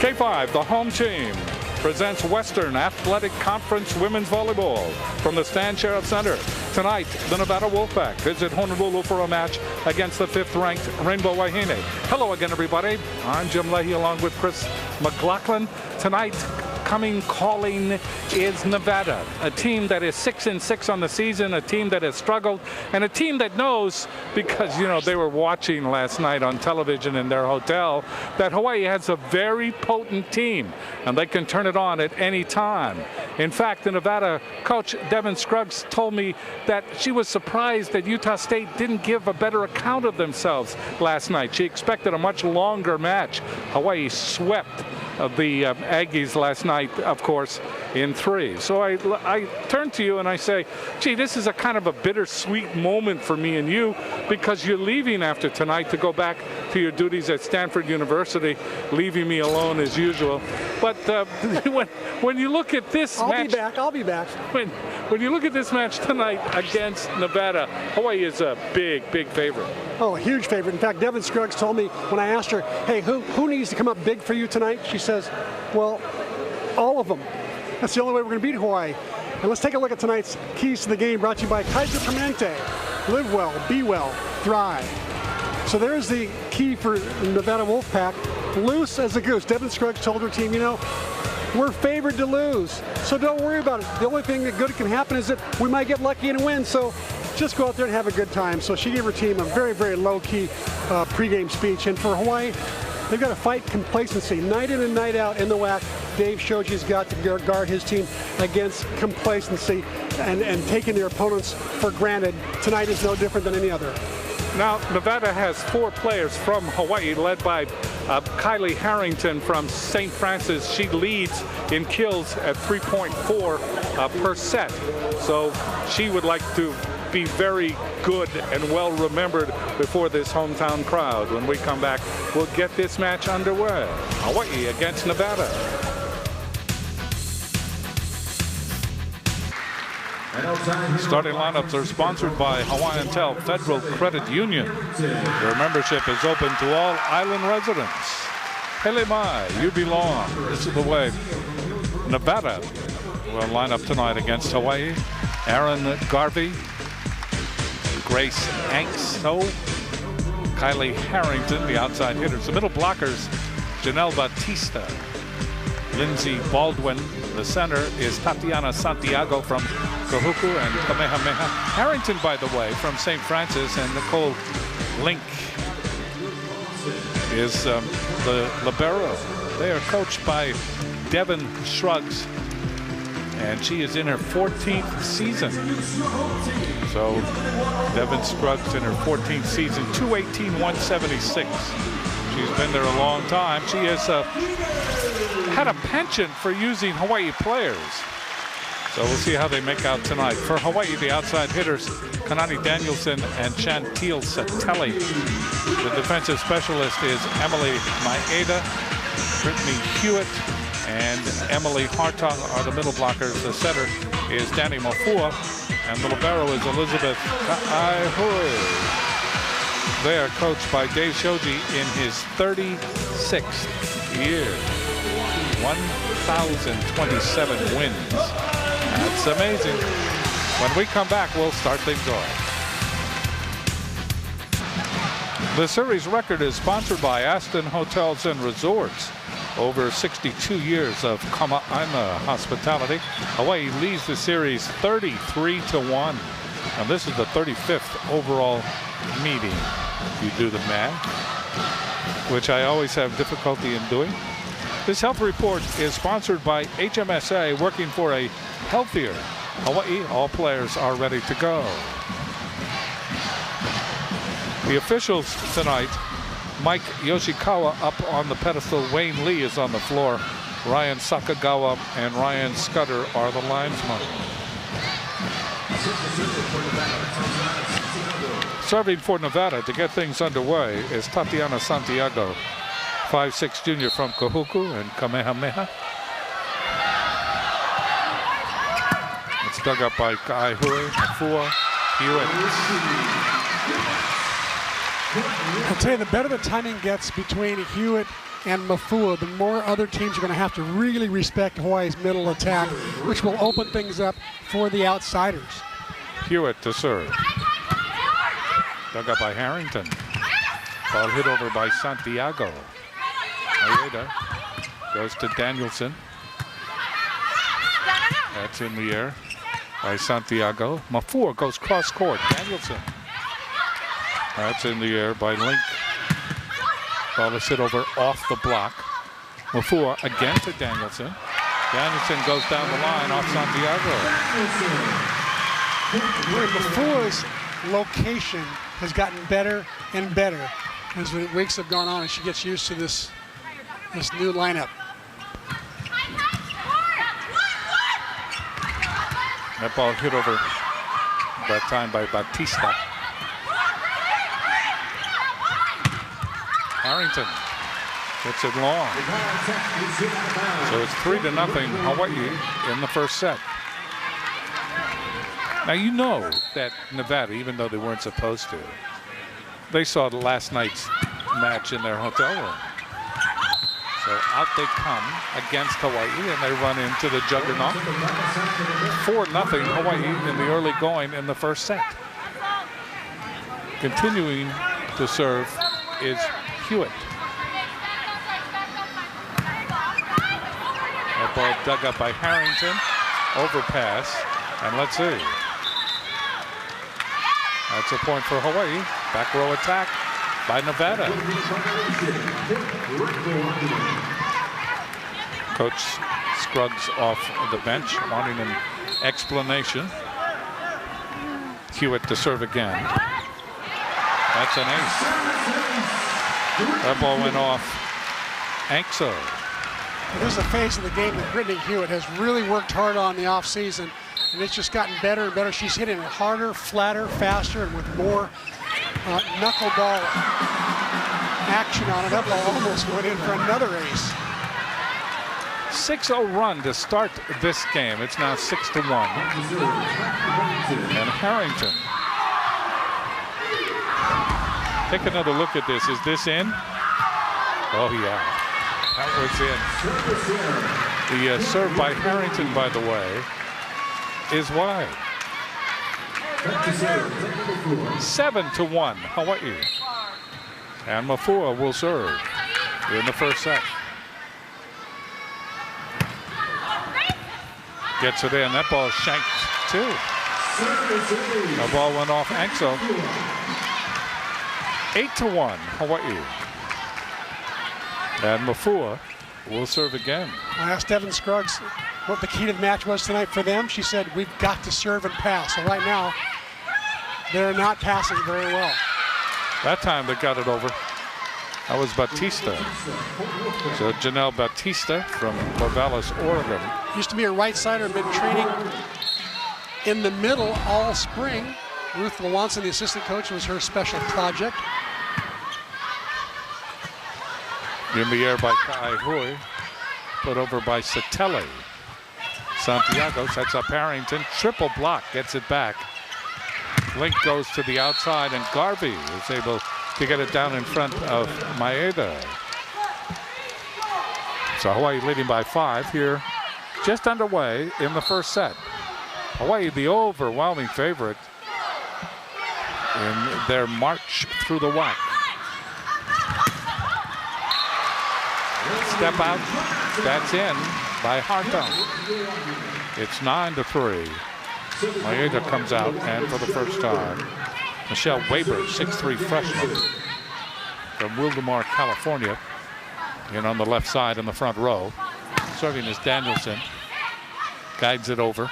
K5, the home team, presents Western Athletic Conference Women's Volleyball from the Stan Sheriff Center. Tonight, the Nevada Wolfpack visit Honolulu for a match against the 5th-ranked Rainbow Wahine. Hello again, everybody. I'm Jim Leahy along with Chris McLaughlin. Tonight, calling is Nevada, a team that is 6-6 on the season, a team that has struggled, and a team that knows, because they were watching last night on television in their hotel, that Hawaii has a very potent team and they can turn it on at any time. In fact, the Nevada coach Devin Scruggs told me that she was surprised that Utah State didn't give a better account of themselves last night. She expected a much longer match. Hawaii swept the Aggies last night, of course, in 3. So I turn to you and I say, gee, this is a kind of a bittersweet moment for me and you, because you're leaving after tonight to go back to your duties at Stanford University, leaving me alone as usual. But when you look at this match, I'll be back. When you look at this match tonight against Nevada, Hawaii is a big favorite. Oh, a huge favorite. In fact, Devin Scruggs told me when I asked her, hey, who needs to come up big for you tonight? She says, well, all of them. That's the only way we're going to beat Hawaii. And let's take a look at tonight's keys to the game, brought to you by Kaiser Permanente. Live well, be well, thrive. So there's the key for Nevada Wolfpack. Loose as a goose. Devin Scruggs told her team, we're favored to lose, so don't worry about it. The only thing that good can happen is that we might get lucky and win, so just go out there and have a good time. So she gave her team a very low-key pregame speech. And for Hawaii, they've got to fight complacency. Night in and night out in the WAC, Dave Shoji's got to guard his team against complacency and taking their opponents for granted. Tonight is no different than any other. Now, Nevada has 4 players from Hawaii, led by Kylie Harrington from St. Francis. She leads in kills at 3.4 per set. So she would like to be very good and well remembered before this hometown crowd. When we come back, we'll get this match underway. Hawaii against Nevada. Starting lineups are sponsored by Hawaiian Tel Federal Credit Union. Their membership is open to all island residents. Hele mai, you belong. This is the way Nevada will line up tonight against Hawaii. Aaron Garvey, Grace Ankso, Kylie Harrington, the outside hitters. The middle blockers, Janelle Batista, Lindsay Baldwin. The center is Tatiana Santiago from Kahuku and Kamehameha. Harrington, by the way, from St. Francis, and Nicole Link is the libero. They are coached by Devin Scruggs, and she is in her 14th season. So Devin Scruggs in her 14th season, 218, 176. She's been there a long time. She has had a penchant for using Hawaii players. So we'll see how they make out tonight. For Hawaii, the outside hitters, Kanani Danielson and Chantil Satelli. The defensive specialist is Emily Maeda, Brittany Hewitt, and Emily Hartong are the middle blockers. The center is Danny Mafua, and the libero is Elizabeth Ka'aihui. They are coached by Dave Shoji in his 36th year. 1,027 wins. That's amazing. When we come back, we'll start things off. The series record is sponsored by Aston Hotels and Resorts. Over 62 years of Kama'aina hospitality. Hawaii leads the series 33-1. And this is the 35th overall meeting. If you do the math, which I always have difficulty in doing. This health report is sponsored by HMSA, working for a healthier Hawaii. All players are ready to go. The officials tonight, Mike Yoshikawa up on the pedestal. Wayne Lee is on the floor. Ryan Sakagawa and Ryan Scudder are the linesmen. Serving for Nevada to get things underway is Tatiana Santiago, 5'6" junior from Kahuku and Kamehameha. It's dug up by Ka'aihui, Mafua, Hewitt. I'll tell you, the better the timing gets between Hewitt and Mafua, the more other teams are going to have to really respect Hawaii's middle attack, which will open things up for the outsiders. Hewitt to serve. Dug up by Harrington. Ball hit over by Santiago. Maeda goes to Danielson. That's in the air by Santiago. Mafua goes cross court. Danielson. That's in the air by Link. Ball is hit over off the block. Mafua again to Danielson. Danielson goes down the line off Santiago. Mafua's location has gotten better and better as the weeks have gone on and she gets used to this new lineup. That ball hit over that time by Batista. Harrington hits it long. So it's 3-0 Hawaii in the first set. Now you know that Nevada, even though they weren't supposed to, they saw the last night's match in their hotel room. So out they come against Hawaii and they run into the juggernaut. 4-0 Hawaii in the early going in the first set. Continuing to serve is Hewitt. That ball dug up by Harrington. Overpass. And let's see. That's a point for Hawaii. Back row attack by Nevada. Coach Scruggs off the bench, wanting an explanation. Hewitt to serve again. That's an ace. That ball went off Ankso. There's a phase of the game that Brittany Hewitt has really worked hard on the offseason, and it's just gotten better and better. She's hitting it harder, flatter, faster, and with more knuckleball action on it. That ball almost went in for another ace. 6-0 run to start this game. It's now 6-1. And Harrington. Take another look at this. Is this in? Oh, yeah. That was in. The serve by Harrington, by the way, is wide. 7-1 Hawaii. And Mafua will serve in the first set. Gets it in. That ball is shanked too. The ball went off Ankso. 8-1 Hawaii. And Mafua will serve again. I asked Devin Scruggs what the key to the match was tonight for them. She said, we've got to serve and pass. So right now, they're not passing very well. That time they got it over. That was Batista. So Janelle Batista from Corvallis, Oregon. Used to be a right-sider, been training in the middle all spring. Ruth Lewanson, the assistant coach, was her special project. In the air by Kai Hui. Put over by Satelli. Santiago sets up Harrington. Triple block, gets it back. Link goes to the outside, and Garvey is able to get it down in front of Maeda. So Hawaii leading by 5 here, just underway in the first set. Hawaii, the overwhelming favorite in their march through the WAC. Step out, that's in by Hartung. It's 9-3. Maeda comes out, and for the first time, Michelle Weber, 6'3" freshman from Wildomar, California, in on the left side in the front row. Serving is Danielson. Guides it over.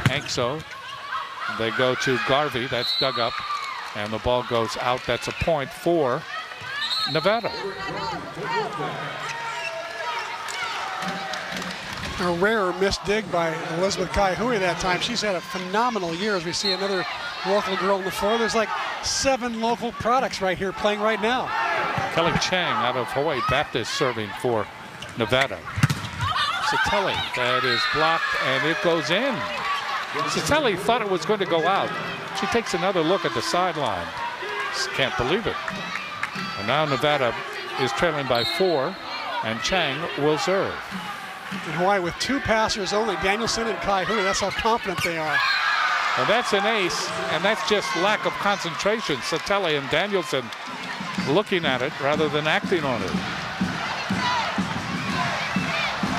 Ankso. They go to Garvey. That's dug up. And the ball goes out. That's a point for Nevada. A rare missed dig by Elizabeth Kaihui that time. She's had a phenomenal year as we see another local girl on the floor. There's like 7 local products right here playing right now. Kelly Chang out of Hawaii Baptist serving for Nevada. Satelli, that is blocked, and it goes in. Satelli thought it was going to go out. She takes another look at the sideline. Can't believe it. And now Nevada is trailing by 4, and Chang will serve. In Hawaii with 2 passers only, Danielson and Kai Hui. That's how confident they are. And that's an ace, and that's just lack of concentration. Satele and Danielson looking at it rather than acting on it.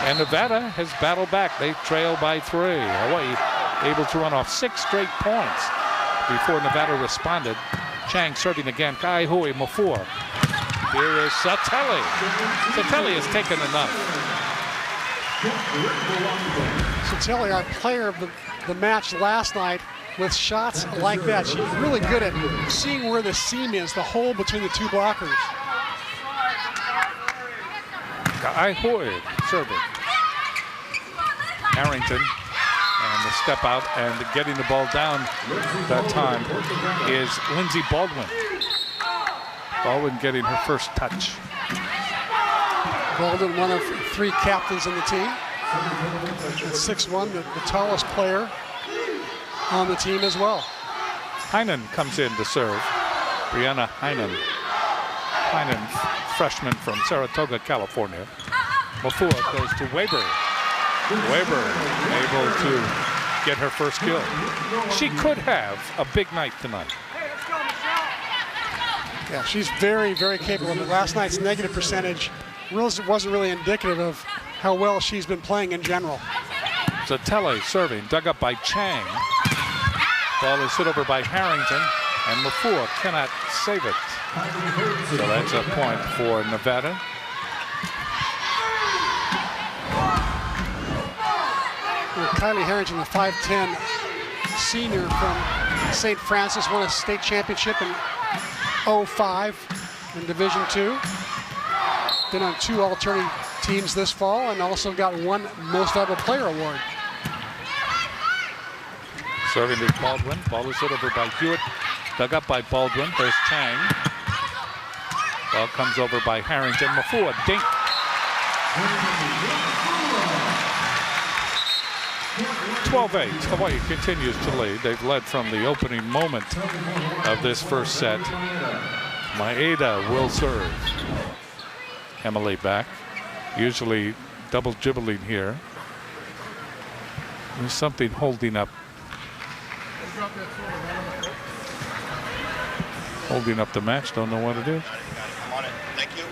And Nevada has battled back. They trail by 3. Hawaii able to run off 6 straight points before Nevada responded. Chang serving again. Kai Hui, Mafua. Here is Satele. Satele has taken enough. Satele, our player of the match last night, with shots like that. She's really good at seeing where the seam is, the hole between the 2 blockers. Kai Hui serving. Harrington, and the step out and getting the ball down that time is Lindsey Baldwin. Baldwin getting her first touch. Baldwin, one of 3 captains in the team. At 6'1", the tallest player on the team as well. Heinen comes in to serve. Brianna Heinen. Heinen, freshman from Saratoga, California. Mafua goes to Weber. Weber able to get her first kill. She could have a big night tonight. Yeah, she's very, very capable. Last night's negative percentage wasn't really indicative of how well she's been playing in general. Satele serving, dug up by Chang. Ball is hit over by Harrington, and Mafua cannot save it. So that's a point for Nevada. Kylie Harrington, the 5'10" senior from St. Francis, won a state championship in 05 in Division II. Been on 2 alternative teams this fall and also got 1 Most Valuable Player award. Serving is Baldwin. Ball is hit over by Hewitt. Dug up by Baldwin. There's Chang. Ball comes over by Harrington. Mafua dink. 12-8. Hawaii continues to lead. They've led from the opening moment of this first set. Maeda will serve. Emily back. Usually double dribbling here. There's something holding up. Holding up the match. Don't know what it is. I'm on it. Thank you.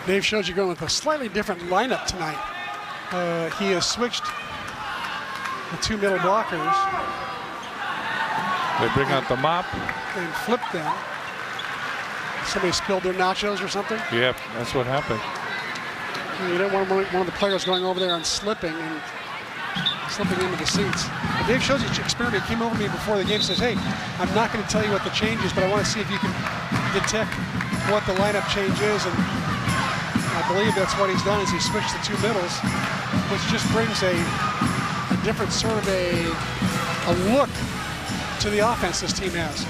Dave shows you going with a slightly different lineup tonight. He has switched the 2 middle blockers. They bring out the mop. And flipped them. Somebody spilled their nachos or something? Yep, that's what happened. You don't want one of the players going over there and slipping into the seats. But Dave shows you experiment. He came over to me before the game and says, hey, I'm not going to tell you what the change is, but I want to see if you can detect what the lineup change is. And I believe that's what he's done is he switched the 2 middles, which just brings a different sort of a look to the offense this team has.